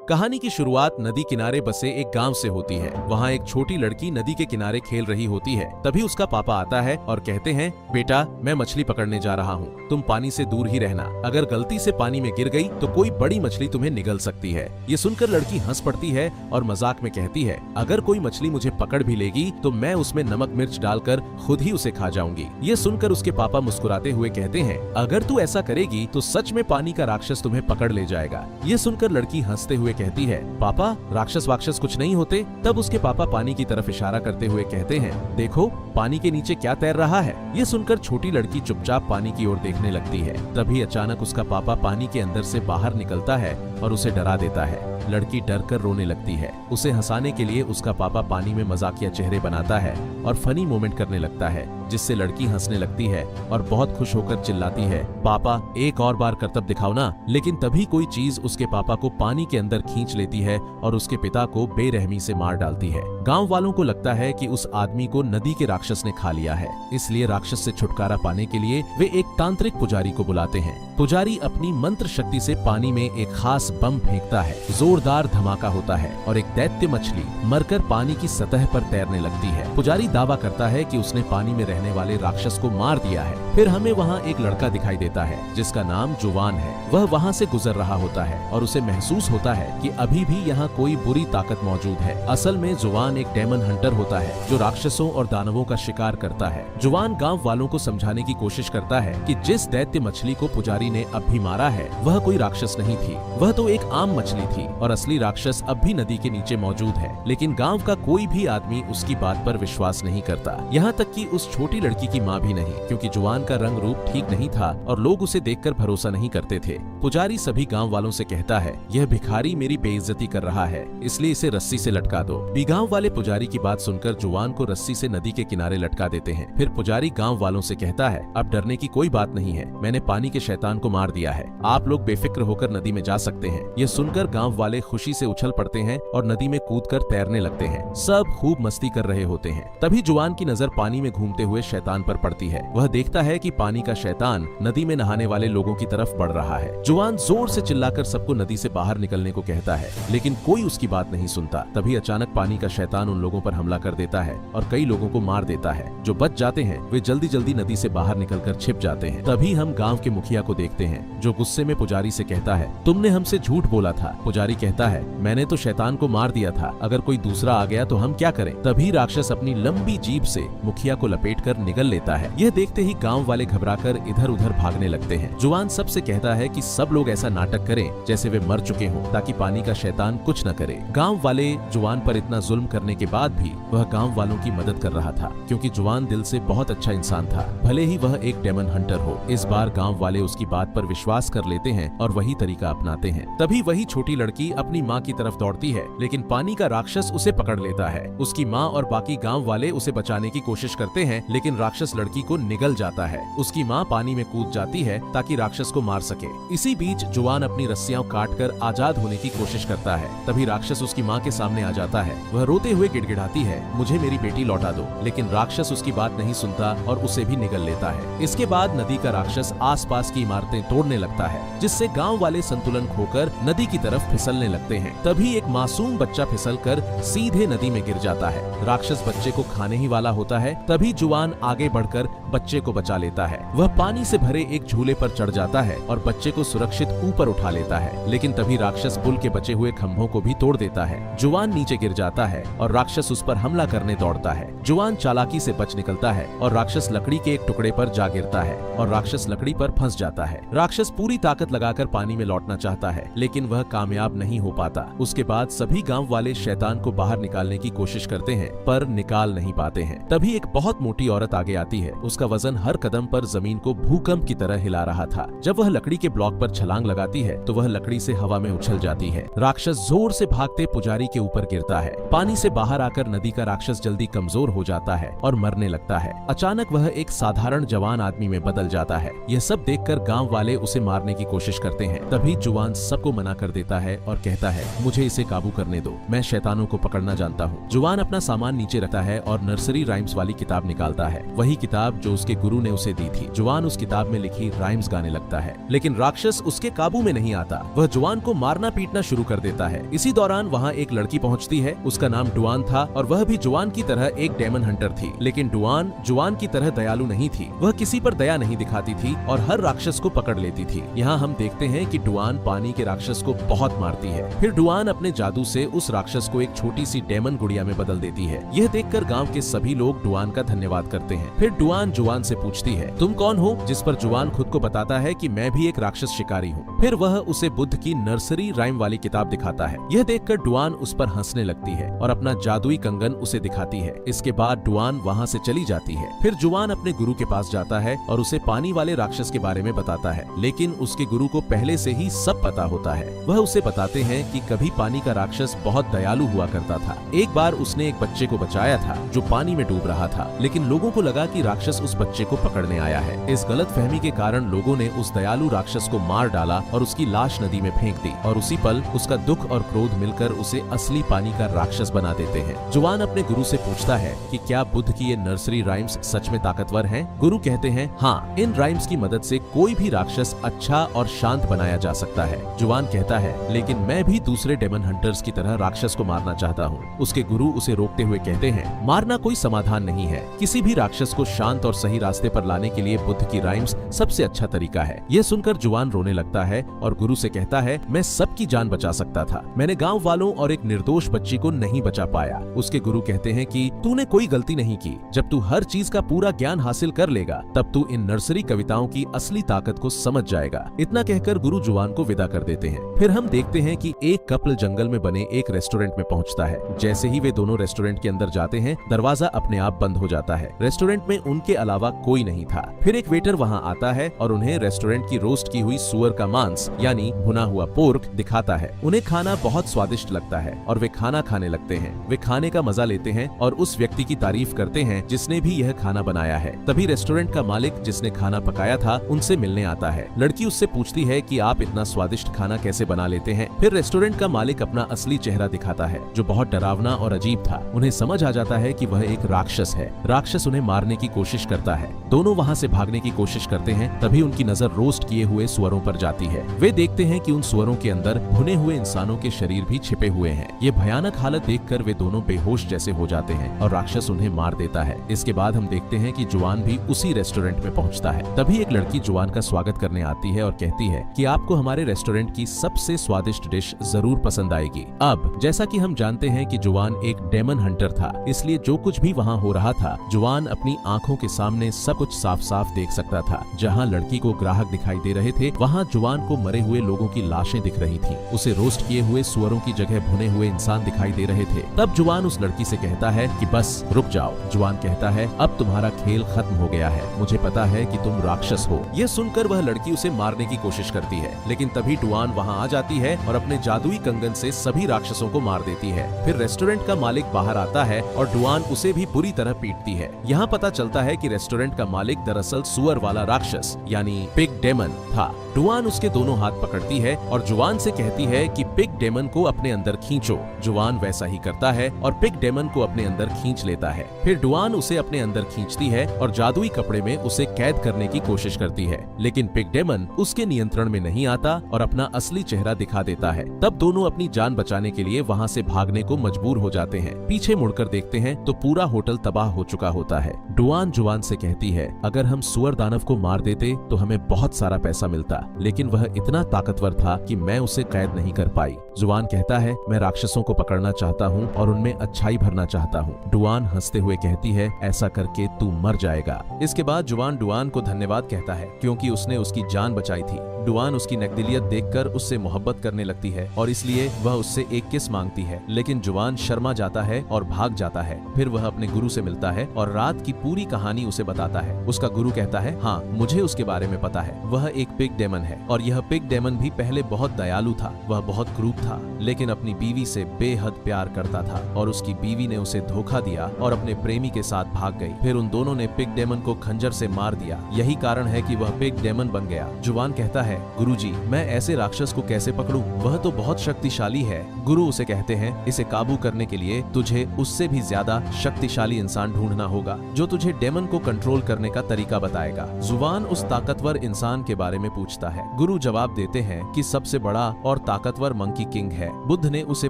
कहानी की शुरुआत नदी किनारे बसे एक गांव से होती है। वहाँ एक छोटी लड़की नदी के किनारे खेल रही होती है। तभी उसका पापा आता है और कहते हैं, बेटा मैं मछली पकड़ने जा रहा हूँ, तुम पानी से दूर ही रहना। अगर गलती से पानी में गिर गई तो कोई बड़ी मछली तुम्हें निगल सकती है। ये सुनकर लड़की हंस पड़ती है और मजाक में कहती है, अगर कोई मछली मुझे पकड़ भी लेगी तो मैं उसमें नमक मिर्च डालकर खुद ही उसे खा जाऊंगी। ये सुनकर उसके पापा मुस्कुराते हुए कहते हैं, अगर तू ऐसा करेगी तो सच में पानी का राक्षस तुम्हें पकड़ ले जाएगा। ये सुनकर लड़की हंसते हुए कहती है, पापा राक्षस वाक्षस कुछ नहीं होते। तब उसके पापा पानी की तरफ इशारा करते हुए कहते हैं, देखो पानी के नीचे क्या तैर रहा है। ये सुनकर छोटी लड़की चुपचाप पानी की ओर देखने लगती है। तभी अचानक उसका पापा पानी के अंदर से बाहर निकलता है और उसे डरा देता है। लड़की डर कर रोने लगती है। उसे हंसाने के लिए उसका पापा पानी में मजाकिया चेहरे बनाता है और फनी मोमेंट करने लगता है, जिससे लड़की हंसने लगती है और बहुत खुश होकर चिल्लाती है, पापा एक और बार करतब दिखाओ ना। लेकिन तभी कोई चीज उसके पापा को पानी के अंदर खींच लेती है और उसके पिता को बेरहमी से मार डालती है। गांव वालों को लगता है कि उस आदमी को नदी के राक्षस ने खा लिया है, इसलिए राक्षस से छुटकारा पाने के लिए वे एक तांत्रिक पुजारी को बुलाते हैं। पुजारी अपनी मंत्र शक्ति से पानी में एक खास बम फेंकता है। जोरदार धमाका होता है और एक दैत्य मछली मरकर पानी की सतह पर तैरने लगती है। पुजारी दावा करता है कि उसने पानी में रहने वाले राक्षस को मार दिया है। फिर हमें वहाँ एक लड़का दिखाई देता है जिसका नाम जुवान है। वह वहाँ से गुजर रहा होता है और उसे महसूस होता है कि अभी भी यहाँ कोई बुरी ताकत मौजूद है। असल में जुवान एक डेमन हंटर होता है जो राक्षसों और दानवों का शिकार करता है। जुवान गाँव वालों को समझाने की कोशिश करता है कि जिस दैत्य मछली को पुजारी ने अब भी मारा है वह कोई राक्षस नहीं थी, वह तो एक आम मछली थी और असली राक्षस अब भी नदी के नीचे मौजूद है। लेकिन गांव का कोई भी आदमी उसकी बात पर विश्वास नहीं करता, यहाँ तक कि उस छोटी लड़की की माँ भी नहीं, क्योंकि जुवान का रंग रूप ठीक नहीं था और लोग उसे देखकर भरोसा नहीं करते थे। पुजारी सभी गांव वालों से कहता है, यह भिखारी मेरी बेइज्जती कर रहा है, इसलिए इसे रस्सी से लटका दो। गांव वाले पुजारी की बात सुनकर जुवान को रस्सी से नदी के किनारे लटका देते हैं। फिर पुजारी गांव वालों से कहता है, अब डरने की कोई बात नहीं है, मैंने पानी के शैतान को मार दिया है, आप लोग बेफिक्र होकर नदी में जा सकते हैं। ये सुनकर गांव वाले खुशी से उछल पड़ते हैं और नदी में कूदकर तैरने लगते हैं। सब खूब मस्ती कर रहे होते हैं। तभी जुवान की नजर पानी में घूमते हुए शैतान पर पड़ती है। वह देखता है कि पानी का शैतान नदी में नहाने वाले लोगों की तरफ बढ़ रहा है। जुवान जोर से चिल्लाकर सबको नदी से बाहर निकलने को कहता है, लेकिन कोई उसकी बात नहीं सुनता। तभी अचानक पानी का शैतान उन लोगों पर हमला कर देता है और कई लोगों को मार देता है। जो बच जाते हैं वे जल्दी जल्दी नदी से बाहर निकलकर छिप जाते हैं। तभी हम गाँव के मुखिया को देखते हैं जो गुस्से में पुजारी से कहता है, तुमने हमसे झूठ बोला था। पुजारी कहता है, मैंने तो शैतान को मार दिया था, अगर कोई दूसरा आ गया तो हम क्या करें। तभी राक्षस अपनी लंबी जीभ से मुखिया को लपेटकर निगल लेता है। यह देखते ही गांव वाले घबराकर इधर उधर भागने लगते हैं। जुवान सबसे कहता है कि सब लोग ऐसा नाटक करें जैसे वे मर चुके हों, ताकि पानी का शैतान कुछ न करे। गांव वाले जुवान पर इतना जुल्म करने के बाद भी वह गांव वालों की मदद कर रहा था, क्योंकि जुवान दिल से बहुत अच्छा इंसान था, भले ही वह एक डेमन हंटर हो। इस बार गांव वाले उसकी बात पर विश्वास कर लेते हैं और वही तरीका अपनाते हैं। तभी वही छोटी लड़की अपनी माँ की तरफ दौड़ती है, लेकिन पानी का राक्षस उसे पकड़ लेता है। उसकी माँ और बाकी गांव वाले उसे बचाने की कोशिश करते हैं, लेकिन राक्षस लड़की को निगल जाता है। उसकी माँ पानी में कूद जाती है ताकि राक्षस को मार सके। इसी बीच जुवान अपनी रस्सियां काटकर आजाद होने की कोशिश करता है। तभी राक्षस उसकी माँ के सामने आ जाता है। वह रोते हुए गिड़गिड़ाती है, मुझे मेरी बेटी लौटा दो, लेकिन राक्षस उसकी बात नहीं सुनता और उसे भी निगल लेता है। इसके बाद नदी का राक्षस आसपास की इमारतें तोड़ने लगता है, जिससे गांव वाले संतुलन खोकर नदी की तरफ फिसलने लगते हैं। तभी एक मासूम बच्चा फिसलकर सीधे नदी में गिर जाता है। राक्षस बच्चे को खाने ही वाला होता है। तभी जुवान आगे बढ़कर बच्चे को बचा लेता है। वह पानी से भरे एक झूले पर चढ़ जाता है और बच्चे को सुरक्षित ऊपर उठा लेता है, लेकिन तभी राक्षस पुल के बचे हुए खंभों को भी तोड़ देता है। जुवान नीचे गिर जाता है और राक्षस उस पर हमला करने दौड़ता है। जुवान चालाकी से बच निकलता है और राक्षस लकड़ी के एक टुकड़े पर जा गिरता है और राक्षस लकड़ी पर फंस जाता है। राक्षस पूरी ताकत लगाकर पानी में लौटना चाहता है, लेकिन वह कामयाब नहीं हो पाता। उसके बाद सभी गांव वाले शैतान को बाहर निकालने की कोशिश करते हैं, पर निकाल नहीं पाते हैं। तभी एक बहुत मोटी औरत आगे आती है। उसका वजन हर कदम पर जमीन को भूकंप की तरह हिला रहा था। जब वह लकड़ी के ब्लॉक पर छलांग लगाती है तो वह लकड़ी से हवा में उछल जाती है। राक्षस जोर से भागते पुजारी के ऊपर गिरता है। पानी से बाहर आकर नदी का राक्षस जल्दी कमजोर हो जाता है और मरने लगता है। अचानक वह एक साधारण जवान आदमी में बदल जाता है। यह सब देखकर गांव वाले उसे मारने की कोशिश करते हैं। तभी जुवान सबको मना कर देता है और और कहता है, मुझे इसे काबू करने दो, मैं शैतानों को पकड़ना जानता हूँ। जुवान अपना सामान नीचे रखता है और नर्सरी राइम्स वाली किताब निकालता है, वही किताब जो उसके गुरु ने उसे दी थी। जुवान उस किताब में लिखी राइम्स गाने लगता है, लेकिन राक्षस उसके काबू में नहीं आता। वह जुवान को मारना पीटना शुरू कर देता है। इसी दौरान वहाँ एक लड़की पहुँचती है, उसका नाम डुआन था और वह भी जुवान की तरह एक डेमन हंटर थी। लेकिन डुआन जुवान की तरह दयालु नहीं थी, वह किसी पर दया नहीं दिखाती थी और हर राक्षस को पकड़ लेती थी। यहाँ हम देखते हैं कि डुआन पानी के राक्षस को बहुत मारती है। फिर डुआन अपने जादू से उस राक्षस को एक छोटी सी डेमन गुड़िया में बदल देती है। यह देखकर गांव के सभी लोग डुआन का धन्यवाद करते हैं। फिर डुआन जुवान से पूछती है, तुम कौन हो? जिस पर जुवान खुद को बताता है कि मैं भी एक राक्षस शिकारी हूँ। फिर वह उसे बुद्ध की नर्सरी राइम वाली किताब दिखाता है। यह देखकर डुआन उस पर हंसने लगती है और अपना जादुई कंगन उसे दिखाती है। इसके बाद डुआन वहाँ से चली जाती है। फिर जुवान अपने गुरु के पास जाता है और उसे पानी वाले राक्षस के बारे में बताता है, लेकिन उसके गुरु को पहले से ही सब पता होता है। वह उसे बताते हैं कि कभी पानी का राक्षस बहुत दयालु हुआ करता था। एक बार उसने एक बच्चे को बचाया था जो पानी में डूब रहा था, लेकिन लोगों को लगा कि राक्षस उस बच्चे को पकड़ने आया है। इस गलतफहमी के कारण लोगों ने उस दयालु राक्षस को मार डाला और उसकी लाश नदी में फेंक दी और उसी पल उसका दुख और क्रोध मिलकर उसे असली पानी का राक्षस बना देते हैं। जुवान अपने गुरु से पूछता है कि क्या बुद्ध की ये नर्सरी राइम्स सच में ताकतवर हैं? गुरु कहते हैं, हाँ, इन राइम्स की मदद से कोई भी राक्षस अच्छा और शांत बनाया जा सकता है। जुवान कहता है, लेकिन मैं भी दूसरे डेमन हंटर्स की तरह राक्षस को मारना चाहता हूँ। उसके गुरु उसे रोकते हुए कहते हैं, मारना कोई समाधान नहीं है। किसी भी राक्षस को शांत और सही रास्ते पर लाने के लिए बुद्ध की राइम्स सबसे अच्छा तरीका है। यह सुनकर जुवान रोने लगता है और गुरु से कहता है, मैं सबकी जान बचा सकता था, मैंने गाँव वालों और एक निर्दोष बच्ची को नहीं बचा पाया। उसके गुरु कहते हैं कि तूने कोई गलती नहीं की। जब तू हर चीज का पूरा ज्ञान हासिल कर लेगा तब तू इन नर्सरी कविताओं की असली ताकत को समझ जाएगा। इतना कहकर गुरु जुवान को विदा कर देते हैं। फिर हम देखते हैं कि एक कपल जंगल में बने एक रेस्टोरेंट में पहुंचता है। जैसे ही वे दोनों रेस्टोरेंट के अंदर जाते हैं, दरवाजा अपने आप बंद हो जाता है। रेस्टोरेंट में उनके अलावा कोई नहीं था। फिर एक वेटर वहां आता है और उन्हें रेस्टोरेंट की रोस्ट की हुई सुअर का मांस यानी भुना हुआ पोर्क दिखाता है। उन्हें खाना बहुत स्वादिष्ट लगता है और वे खाना खाने लगते हैं। वे खाने का मजा लेते हैं और उस व्यक्ति की तारीफ करते हैं जिसने भी यह खाना बनाया है। तभी रेस्टोरेंट का मालिक जिसने खाना पकाया था उनसे मिलने आता है। लड़की उससे पूछती है कि आप इतना स्वादिष्ट खाना कैसे बना लेते हैं। फिर रेस्टोरेंट का मालिक अपना असली चेहरा दिखाता है जो बहुत डरावना और अजीब था। उन्हें समझ आ जाता है कि वह एक राक्षस है। राक्षस उन्हें मारने की कोशिश करता है। दोनों वहाँ से भागने की कोशिश करते हैं। तभी उनकी नजर रोस्ट किए हुए सुअरों पर जाती है। वे देखते हैं कि उन सुअरों के अंदर भुने हुए इंसानों के शरीर भी छिपे हुए हैं। ये भयानक हालत देखकर वे दोनों बेहोश जैसे हो जाते हैं और राक्षस उन्हें मार देता है। इसके बाद हम देखते हैं कि जुवान भी उसी रेस्टोरेंट में पहुंचता है। तभी एक लड़की जुवान का स्वागत करने आती है और कहती है कि आपको हमारे रेस्टोरेंट की सबसे स्वादिष्ट डिश जरूर पसंद आएगी। अब जैसा कि हम जानते हैं कि जुवान एक डेमन हंटर था, इसलिए जो कुछ भी वहाँ हो रहा था जुवान अपनी आंखों के सामने सब कुछ साफ साफ देख सकता था। जहाँ लड़की को ग्राहक दिखाई दे रहे थे वहाँ जुवान को मरे हुए लोगों की लाशें दिख रही थी। उसे रोस्ट किए हुए सुअरों की जगह भुने हुए इंसान दिखाई दे रहे थे। तब जुवान उस लड़की से कहता है कि बस रुक जाओ। जुवान कहता है, अब तुम्हारा खेल खत्म हो गया है, मुझे पता है कि तुम राक्षस हो। यह सुनकर वह लड़की उसे मारने की कोशिश करती है, लेकिन तभी डुआन वहाँ आ जाती है और अपने जादुई कंगन से सभी राक्षसों को मार देती है। फिर रेस्टोरेंट का मालिक बाहर आता है और डुआन उसे भी बुरी तरह पीटती है। यहाँ पता चलता है कि रेस्टोरेंट का मालिक दरअसल सुअर वाला राक्षस यानी पिग डेमन था। डुआन उसके दोनों हाथ पकड़ती है और जुवान से कहती है कि पिग डेमन को अपने अंदर खींचो। जुवान वैसा ही करता है और पिग डेमन को अपने अंदर खींच लेता है। फिर डुआन उसे अपने अंदर खींचती है और जादुई कपड़े में उसे कैद करने की कोशिश करती है, लेकिन पिग डेमन उसके नियंत्रण में नहीं आता और अपना असली चेहरा दिखा देता है। तब दोनों अपनी जान बचाने के लिए वहाँ से भागने को मजबूर हो जाते हैं। पीछे मुड़कर देखते हैं तो पूरा होटल तबाह हो चुका होता है। डुआन जुवान से कहती है, अगर हम सुअर दानव को मार देते तो हमें बहुत सारा पैसा मिलता, लेकिन वह इतना ताकतवर था कि मैं उसे कैद नहीं कर पाई। जुवान कहता है, मैं राक्षसों को पकड़ना चाहता हूँ और उनमें अच्छाई भरना चाहता हूँ। डुआन हंसते हुए कहती है, ऐसा करके तू मर जाएगा। इसके बाद जुवान डुआन को धन्यवाद कहता है क्योंकि उसने उसकी जान बचाई थी। डुआन उसकी नकदिलियत देखकर उससे मोहब्बत करने लगती है और इसलिए वह उससे एक किस मांगती है, लेकिन जुवान शर्मा जाता है और भाग जाता है। फिर वह अपने गुरु से मिलता है और रात की पूरी कहानी उसे बताता है। उसका गुरु कहता है, हाँ, मुझे उसके बारे में पता है। वह एक पिग डेमन है और यह पिग डेमन भी पहले बहुत दयालु था। वह बहुत क्रूर था, लेकिन अपनी बीवी से बेहद प्यार करता था और उसकी बीवी ने उसे धोखा दिया और अपने प्रेमी के साथ भाग गई। फिर उन दोनों ने पिग डेमन को खंजर से मार दिया। यही कारण है कि वह पिग डेमन बन गया। जुवान कहता है, है, गुरुजी, मैं ऐसे राक्षस को कैसे पकड़ूं? वह तो बहुत शक्तिशाली है। गुरु उसे कहते हैं, इसे काबू करने के लिए तुझे उससे भी ज्यादा शक्तिशाली इंसान ढूंढना होगा जो तुझे डेमन को कंट्रोल करने का तरीका बताएगा। जुबान उस ताकतवर इंसान के बारे में पूछता है। गुरु जवाब देते हैं कि सबसे बड़ा और ताकतवर मंकी किंग है। बुद्ध ने उसे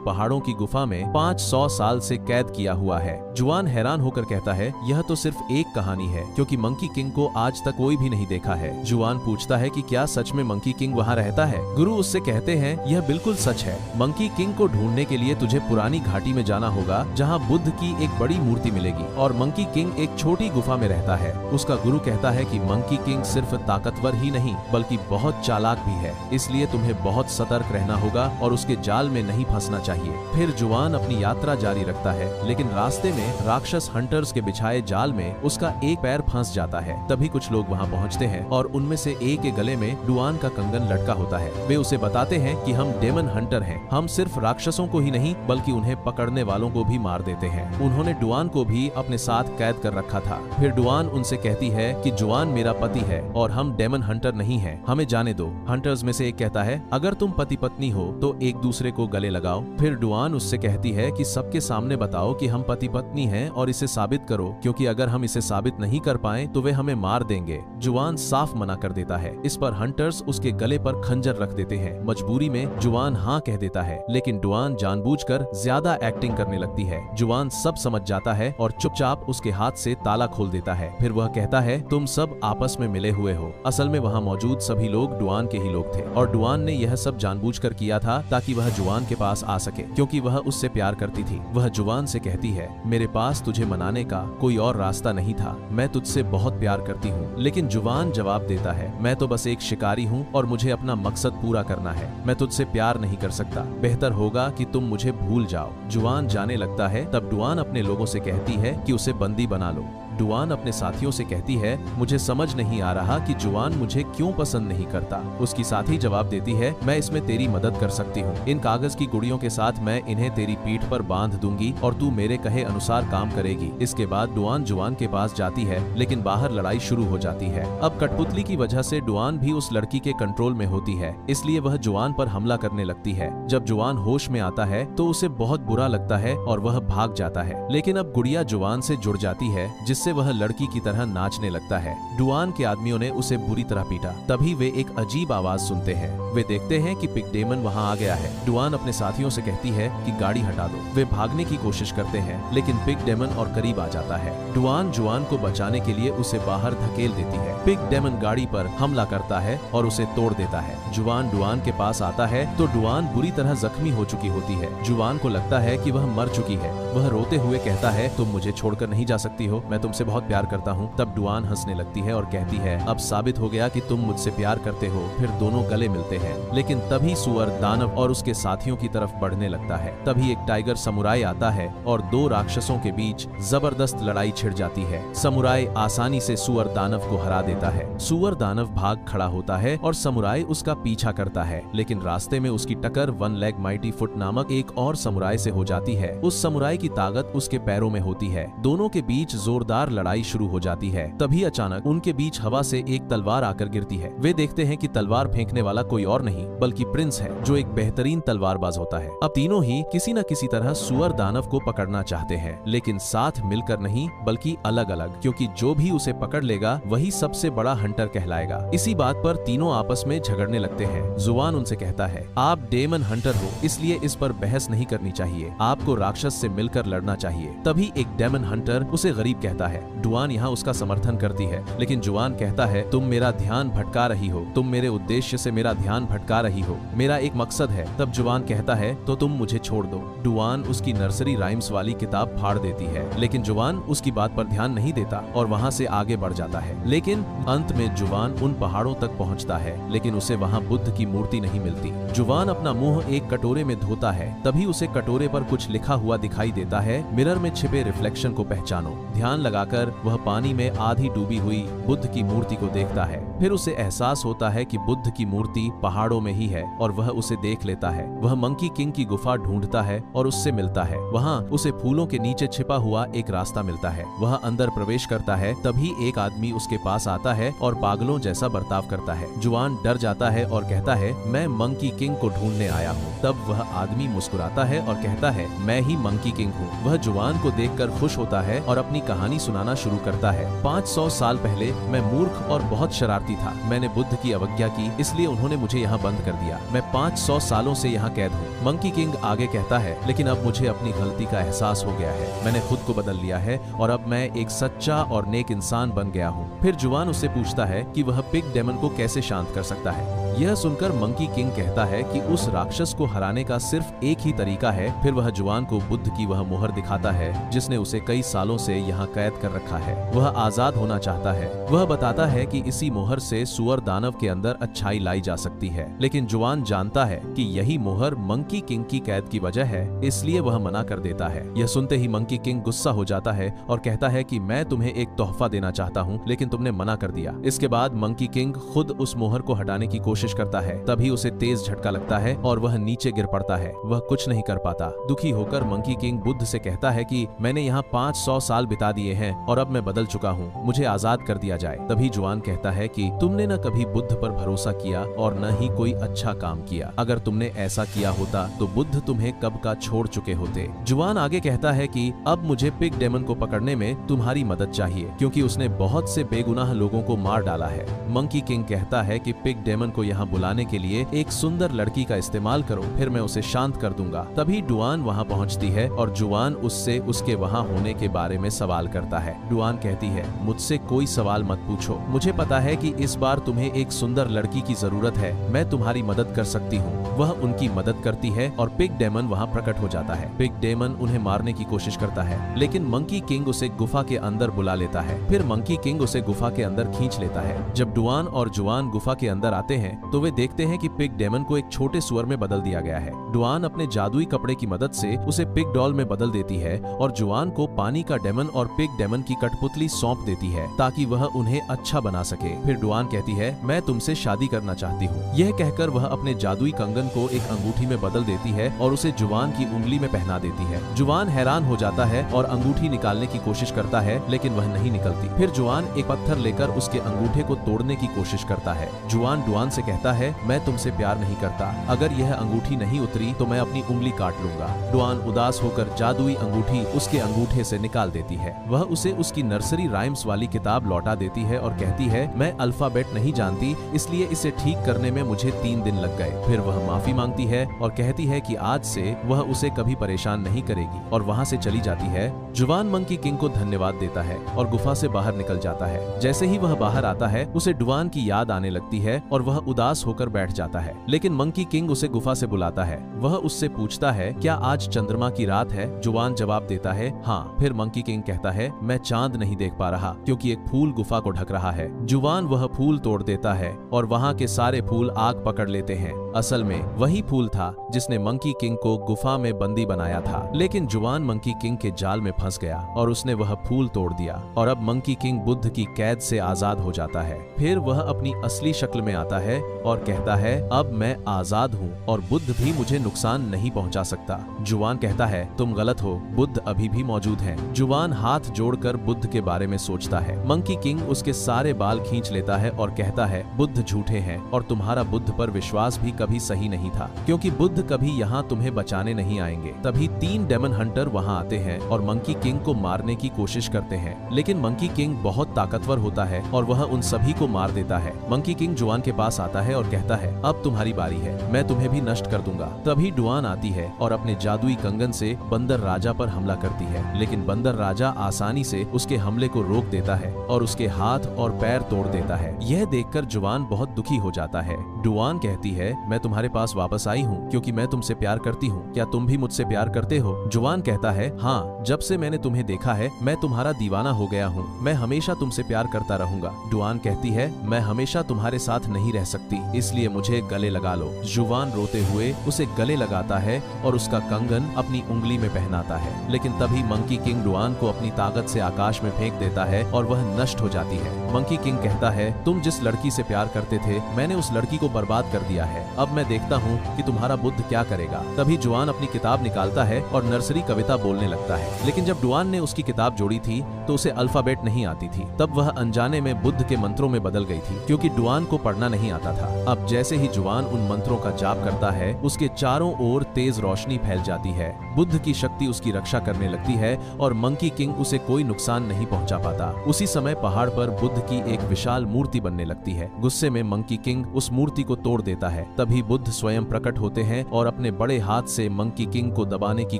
पहाड़ों की गुफा में 500 साल से कैद किया हुआ है। जुआन हैरान होकर कहता है, यह तो सिर्फ एक कहानी है, क्योंकि मंकी किंग को आज तक कोई भी नहीं देखा है। जुआन पूछता है कि क्या सच में मंकी किंग वहाँ रहता है? गुरु उससे कहते हैं, यह बिल्कुल सच है। मंकी किंग को ढूंढने के लिए तुझे पुरानी घाटी में जाना होगा, जहाँ बुद्ध की एक बड़ी मूर्ति मिलेगी, और मंकी किंग एक छोटी गुफा में रहता है। उसका गुरु कहता है कि मंकी किंग सिर्फ ताकतवर ही नहीं बल्कि बहुत चालाक भी है, इसलिए तुम्हें बहुत सतर्क रहना होगा और उसके जाल में नहीं फंसना चाहिए। फिर जुआन अपनी यात्रा जारी रखता है, लेकिन रास्ते में राक्षस हंटर्स के बिछाए जाल में उसका एक पैर फंस जाता है। तभी कुछ लोग वहां पहुंचते हैं और उनमें से एक के गले में डुआन का कंगन लटका होता है। वे उसे बताते हैं कि हम डेमन हंटर हैं, हम सिर्फ राक्षसों को ही नहीं बल्कि उन्हें पकड़ने वालों को भी मार देते हैं। उन्होंने डुआन को भी अपने साथ कैद कर रखा था। फिर डुआन उनसे कहती है कि जुआन मेरा पति है और हम डेमन हंटर नहीं हैं, हमें जाने दो। हंटर्स में से एक कहता है, अगर तुम पति पत्नी हो तो एक दूसरे को गले लगाओ। फिर डुआन उससे कहती है कि सबके सामने बताओ कि हम पति पत्नी हैं और इसे साबित करो, क्योंकि अगर हम इसे साबित नहीं कर पाए तो वे हमें मार देंगे। जुआन साफ मना कर देता है। इस पर हंटर्स उसके गले पर खंजर रख देते हैं। मजबूरी में जुआन हाँ कह देता है, लेकिन डुआन जानबूझकर ज्यादा एक्टिंग करने लगती है। जुआन सब समझ जाता है और चुपचाप उसके हाथ से ताला खोल देता है। फिर वह कहता है, तुम सब आपस में मिले हुए हो। असल में वहाँ मौजूद सभी लोग डुआन के ही लोग थे और डुआन ने यह सब जानबूझकर किया था ताकि वह जुआन के पास आ सके, क्योंकि वह उससे प्यार करती थी। वह जुआन से कहती है, मेरे पास तुझे मनाने का कोई और रास्ता नहीं था, मैं तुझसे बहुत प्यार करती हूँ। लेकिन जुआन जवाब देता है, मैं तो बस एक शिकारी हूँ और मुझे अपना मकसद पूरा करना है, मैं तुझसे प्यार नहीं कर सकता, बेहतर होगा कि तुम मुझे भूल जाओ। जुआन जाने लगता है, तब डुआन अपने लोगों से कहती है कि उसे बंदी बना लो। डुआन अपने साथियों से कहती है, मुझे समझ नहीं आ रहा कि जुआन मुझे क्यों पसंद नहीं करता। उसकी साथी जवाब देती है, मैं इसमें तेरी मदद कर सकती हूँ। इन कागज की गुड़ियों के साथ मैं इन्हें तेरी पीठ पर बांध दूंगी और तू मेरे कहे अनुसार काम करेगी। इसके बाद डुआन जुआन के पास जाती है, लेकिन बाहर लड़ाई शुरू हो जाती है। अब कठपुतली की वजह से डुआन भी उस लड़की के कंट्रोल में होती है, इसलिए वह जुआन पर हमला करने लगती है। जब जुआन होश में आता है तो उसे बहुत बुरा लगता है और वह भाग जाता है। लेकिन अब गुड़िया जुआन से जुड़ जाती है, जिससे वह लड़की की तरह नाचने लगता है। डुआन के आदमियों ने उसे बुरी तरह पीटा। तभी वे एक अजीब आवाज सुनते हैं। वे देखते हैं कि पिग डेमन वहां आ गया है। डुआन अपने साथियों से कहती है कि गाड़ी हटा दो। वे भागने की कोशिश करते हैं, लेकिन पिग डेमन और करीब आ जाता है। डुआन जुआन को बचाने के लिए उसे बाहर धकेल देती है। पिग डेमन गाड़ी पर हमला करता है और उसे तोड़ देता है। जुआन डुआन के पास आता है तो डुआन बुरी तरह जख्मी हो चुकी होती है। जुआन को लगता है कि वह मर चुकी है। वह रोते हुए कहता है, तुम मुझे छोड़कर नहीं जा सकती हो, मैं तुमसे बहुत प्यार करता हूँ। तब डुआन हंसने लगती है और कहती है, अब साबित हो गया कि तुम मुझसे प्यार करते हो। फिर दोनों गले मिलते हैं, लेकिन तभी सुअर दानव और उसके साथियों की तरफ बढ़ने लगता है। तभी एक टाइगर समुराई आता है और दो राक्षसों के बीच जबरदस्त लड़ाई छिड़ जाती है। समुराई आसानी से सुअर दानव को हरा देता है। सुअर दानव भाग खड़ा होता है और समुराई उसका पीछा करता है, लेकिन रास्ते में उसकी टक्कर वन लेग माइटी फुट नामक एक और समुराई से हो जाती है। उस समुराई की ताकत उसके पैरों में होती है। दोनों के बीच जोरदार लड़ाई शुरू हो जाती है। तभी अचानक उनके बीच हवा से एक तलवार आकर गिरती है। वे देखते हैं कि तलवार फेंकने वाला कोई और नहीं बल्कि प्रिंस है, जो एक बेहतरीन तलवारबाज होता है। अब तीनों ही किसी न किसी तरह सुअर दानव को पकड़ना चाहते हैं, लेकिन साथ मिलकर नहीं बल्कि अलग अलग, क्योंकि जो भी उसे पकड़ लेगा वही सबसे बड़ा हंटर कहलाएगा। इसी बात पर तीनों आपस में झगड़ने लगते हैं। जुआन उनसे कहता है, आप डेमन हंटर हो, इसलिए इस पर बहस नहीं करनी चाहिए, आपको राक्षस से मिलकर लड़ना चाहिए। तभी एक डेमन हंटर उसे गरीब कहता है। डुआन यहाँ उसका समर्थन करती है, लेकिन जुआन कहता है, तुम मेरा ध्यान भटका रही हो, तुम मेरे उद्देश्य से मेरा ध्यान भटका रही हो, मेरा एक मकसद है। तब जुआन कहता है, तो तुम मुझे छोड़ दो। डुआन उसकी नर्सरी राइम्स वाली किताब फाड़ देती है, लेकिन जुआन उसकी बात पर ध्यान नहीं देता और वहाँ से आगे बढ़ जाता है। लेकिन अंत में जुआन उन पहाड़ों तक पहुँचता है, लेकिन उसे वहाँ बुद्ध की मूर्ति नहीं मिलती। जुआन अपना मुंह एक कटोरे में धोता है, तभी उसे कटोरे पर कुछ लिखा हुआ दिखाई देता है, मिरर में छिपे रिफ्लेक्शन को पहचानो। ध्यान लगा जाकर वह पानी में आधी डूबी हुई बुद्ध की मूर्ति को देखता है। फिर उसे एहसास होता है कि बुद्ध की मूर्ति पहाड़ों में ही है और वह उसे देख लेता है। वह मंकी किंग की गुफा ढूंढता है और उससे मिलता है। वहाँ उसे फूलों के नीचे छिपा हुआ एक रास्ता मिलता है। वह अंदर प्रवेश करता है, तभी एक आदमी उसके पास आता है और पागलों जैसा बर्ताव करता है। जुआन डर जाता है और कहता है, मैं मंकी किंग को ढूंढने आया हूँ। तब वह आदमी मुस्कुराता है और कहता है, मैं ही मंकी किंग हूँ। वह जुआन को देखकर खुश होता है और अपनी कहानी सुनाना शुरू करता है। 500 साल पहले मैं मूर्ख और बहुत शरारती था। मैंने बुद्ध की अवज्ञा की, इसलिए उन्होंने मुझे यहाँ बंद कर दिया। मैं 500 सालों से यहाँ कैद हूँ। मंकी किंग आगे कहता है, लेकिन अब मुझे अपनी गलती का एहसास हो गया है। मैंने खुद को बदल लिया है और अब मैं एक सच्चा और नेक इंसान बन गया हूँ। फिर जुआन उससे पूछता है कि वह पिग डेमन को कैसे शांत कर सकता है। यह सुनकर मंकी किंग कहता है कि उस राक्षस को हराने का सिर्फ एक ही तरीका है। फिर वह जुआन को बुद्ध की वह मोहर दिखाता है जिसने उसे कई सालों से यहाँ कैद कर रखा है। वह आजाद होना चाहता है। वह बताता है कि इसी मोहर से सुअर दानव के अंदर अच्छाई लाई जा सकती है, लेकिन जुआन जानता है कि यही मोहर मंकी किंग की कैद की वजह है, इसलिए वह मना कर देता है। यह सुनते ही मंकी किंग गुस्सा हो जाता है और कहता है कि मैं तुम्हें एक तोहफा देना चाहता हूँ, लेकिन तुमने मना कर दिया। इसके बाद मंकी किंग खुद उस मोहर को हटाने की कोशिश करता है। तभी उसे तेज झटका लगता है और वह नीचे गिर पड़ता है। वह कुछ नहीं कर पाता। दुखी होकर मंकी किंग बुद्ध से कहता है कि मैंने यहाँ 500 साल बिता दिए हैं और अब मैं बदल चुका हूँ, मुझे आजाद कर दिया जाए। तभी जुआन कहता है कि तुमने न कभी बुद्ध पर भरोसा किया और न ही कोई अच्छा काम किया। अगर तुमने ऐसा किया होता तो बुद्ध तुम्हें कब का छोड़ चुके होते। जुआन आगे कहता है कि अब मुझे पिग डेमन को पकड़ने में तुम्हारी मदद चाहिए, क्योंकि उसने बहुत से बेगुनाह लोगों को मार डाला है। मंकी किंग कहता है कि पिग डेमन को यहाँ बुलाने के लिए एक सुंदर लड़की का इस्तेमाल करो, फिर मैं उसे शांत कर दूंगा। तभी डुआन वहाँ पहुँचती है और जुआन उससे उसके वहाँ होने के बारे में सवाल करता है। डुआन कहती है, मुझसे कोई सवाल मत पूछो, मुझे पता है कि इस बार तुम्हें एक सुंदर लड़की की जरूरत है, मैं तुम्हारी मदद कर सकती हूँ। वह उनकी मदद करती है और पिग डेमन वहाँ प्रकट हो जाता है। पिग डेमन उन्हें मारने की कोशिश करता है, लेकिन मंकी किंग उसे गुफा के अंदर बुला लेता है। फिर मंकी किंग उसे गुफा के अंदर खींच लेता है। जब डुआन और जुआन गुफा के अंदर आते हैं तो वे देखते हैं कि पिग डेमन को एक छोटे सुअर में बदल दिया गया है। डुआन अपने जादुई कपड़े की मदद से उसे पिग डॉल में बदल देती है और जुआन को पानी का डेमन और पिग डेमन की कठपुतली सौंप देती है ताकि वह उन्हें अच्छा बना सके। फिर डुआन कहती है, मैं तुमसे शादी करना चाहती हूँ। यह कहकर वह अपने जादुई कंगन को एक अंगूठी में बदल देती है और उसे जुआन की उंगली में पहना देती है। जुआन हैरान हो जाता है और अंगूठी निकालने की कोशिश करता है, लेकिन वह नहीं निकलती। फिर जुआन एक पत्थर लेकर उसके अंगूठे को तोड़ने की कोशिश करता है। जुआन डुआन से कहता है, मैं तुमसे प्यार नहीं करता, अगर यह अंगूठी नहीं उतरी तो मैं अपनी उंगली काट लूंगा। डुआन उदास होकर जादुई अंगूठी उसके अंगूठे से निकाल देती है। वह उसे उसकी नर्सरी राइम्स वाली किताब लौटा देती है और कहती है, मैं अल्फाबेट नहीं जानती, इसलिए इसे ठीक करने में मुझे 3 दिन लग गए। फिर वह माफी मांगती है और कहती है कि आज से वह उसे कभी परेशान नहीं करेगी और वहाँ से चली जाती है। जुआन मंकी किंग को धन्यवाद देता है और गुफा से बाहर निकल जाता है। जैसे ही वह बाहर आता है उसे डुआन की याद आने लगती है और वह उदास होकर बैठ जाता है, लेकिन मंकी किंग उसे गुफा से बुलाता है। वह उससे पूछता है, क्या आज चंद्रमा की रात है? जुआन जवाब देता है, हाँ। फिर मंकी किंग कहता है, मैं चांद नहीं देख पा रहा क्योंकि एक फूल गुफा को ढक रहा है। जुआन वह फूल तोड़ देता है और वहाँ के सारे फूल आग पकड़ लेते हैं। असल में वही फूल था जिसने मंकी किंग को गुफा में बंदी बनाया था, लेकिन जुआन मंकी किंग के जाल में फंस गया और उसने वह फूल तोड़ दिया और अब मंकी किंग बुद्ध की कैद से आजाद हो जाता है। फिर वह अपनी असली शक्ल में आता है और कहता है, अब मैं आजाद हूँ और बुद्ध भी मुझे नुकसान नहीं पहुँचा सकता। जुआन कहता है, तुम गलत हो, बुद्ध अभी भी मौजूद हैं। जुआन हाथ जोड़कर बुद्ध के बारे में सोचता है। मंकी किंग उसके सारे बाल खींच लेता है और कहता है, बुद्ध झूठे हैं और तुम्हारा बुद्ध पर विश्वास भी कभी सही नहीं था, क्योंकि बुद्ध कभी यहाँ तुम्हें बचाने नहीं आएंगे। तभी 3 डेमन हंटर वहाँ आते हैं और मंकी किंग को मारने की कोशिश करते हैं, लेकिन मंकी किंग बहुत ताकतवर होता है और वह उन सभी को मार देता है। मंकी किंग जुआन के पास आता है और कहता है, अब तुम्हारी बारी है, मैं तुम्हें भी नष्ट कर दूंगा। तभी डुआन आती है और अपने जादुई कंगन से बंदर राजा पर हमला करती है, लेकिन बंदर राजा आसानी से उसके हमले को रोक देता है और उसके हाथ और पैर तोड़ देता है। यह देखकर जुआन बहुत दुखी हो जाता है। डुआन कहती है, मैं तुम्हारे पास वापस आई हूँ क्योंकि मैं तुमसे प्यार करती हूँ, क्या तुम भी मुझसे प्यार करते हो? जुआन कहता है, हाँ, जब से मैंने तुम्हें देखा है मैं तुम्हारा दीवाना हो गया हूँ, मैं हमेशा तुमसे प्यार करता रहूंगा। डुआन कहती है, मैं हमेशा तुम्हारे साथ नहीं रह सकती, सकती, इसलिए मुझे गले लगा लो। जुवान रोते हुए उसे गले लगाता है और उसका कंगन अपनी उंगली में पहनाता है, लेकिन तभी मंकी किंग डुआन को अपनी ताकत से आकाश में फेंक देता है और वह नष्ट हो जाती है। मंकी किंग कहता है, तुम जिस लड़की से प्यार करते थे, मैंने उस लड़की को बर्बाद कर दिया है। अब मैं देखता हूँ कि तुम्हारा बुद्ध क्या करेगा। तभी जुआन अपनी किताब निकालता है और नर्सरी कविता बोलने लगता है, लेकिन जब डुआन ने उसकी किताब जोड़ी थी तो उसे अल्फाबेट नहीं आती थी। तब वह अनजाने में बुद्ध के मंत्रों में बदल गई थी, क्योंकि डुआन को पढ़ना नहीं आता था। अब जैसे ही जुआन उन मंत्रों का जाप करता है, उसके चारों ओर तेज रोशनी फैल जाती है। बुद्ध की शक्ति उसकी रक्षा करने लगती है और मंकी किंग उसे कोई नुकसान नहीं पहुंचा पाता। उसी समय पहाड़ पर बुद्ध की एक विशाल मूर्ति बनने लगती है। गुस्से में मंकी किंग उस मूर्ति को तोड़ देता है। तभी बुद्ध स्वयं प्रकट होते हैं और अपने बड़े हाथ से मंकी किंग को दबाने की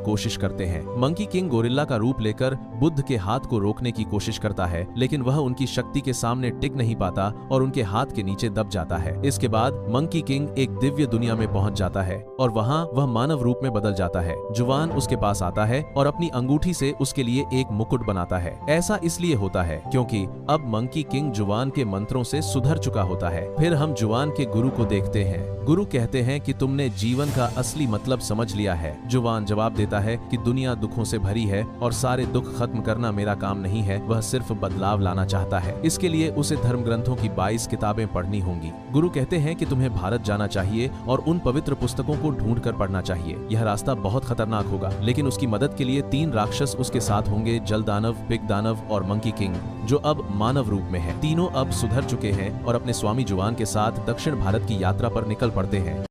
कोशिश करते हैं। मंकी किंग गोरिल्ला का रूप लेकर बुद्ध के हाथ को रोकने की कोशिश करता है, लेकिन वह उनकी शक्ति के सामने टिक नहीं पाता और उनके हाथ के नीचे दब जाता है। इसके बाद मंकी किंग एक दिव्य दुनिया में पहुंच जाता है और वहां वह मानव रूप में बदल जाता है। जुवान उसके पास आता है और अपनी अंगूठी से उसके लिए एक मुकुट बनाता है। ऐसा इसलिए होता है क्योंकि अब मंकी किंग जुवान के मंत्रों से सुधर चुका होता है। फिर हम जुवान के गुरु को देखते हैं। गुरु कहते हैं कि तुमने जीवन का असली मतलब समझ लिया है। जुवान जवाब देता है कि दुनिया दुखों से भरी है और सारे दुख खत्म करना मेरा काम नहीं है, वह सिर्फ बदलाव लाना चाहता है। इसके लिए उसे धर्म ग्रंथों की 22 किताबें पढ़नी होंगी। गुरु कहते हैं कि तुम्हें भारत जाना चाहिए और उन पवित्र पुस्तकों को ढूंढ कर पढ़ना चाहिए। यह रास्ता बहुत खतरनाक होगा, लेकिन उसकी मदद के लिए 3 राक्षस उसके साथ होंगे, जल दानव, पिग दानव और मंकी किंग, जो अब मानव रूप में है। तीनों अब सुधर चुके हैं और अपने स्वामी जुवान के साथ दक्षिण भारत की यात्रा पर निकल पड़ते हैं।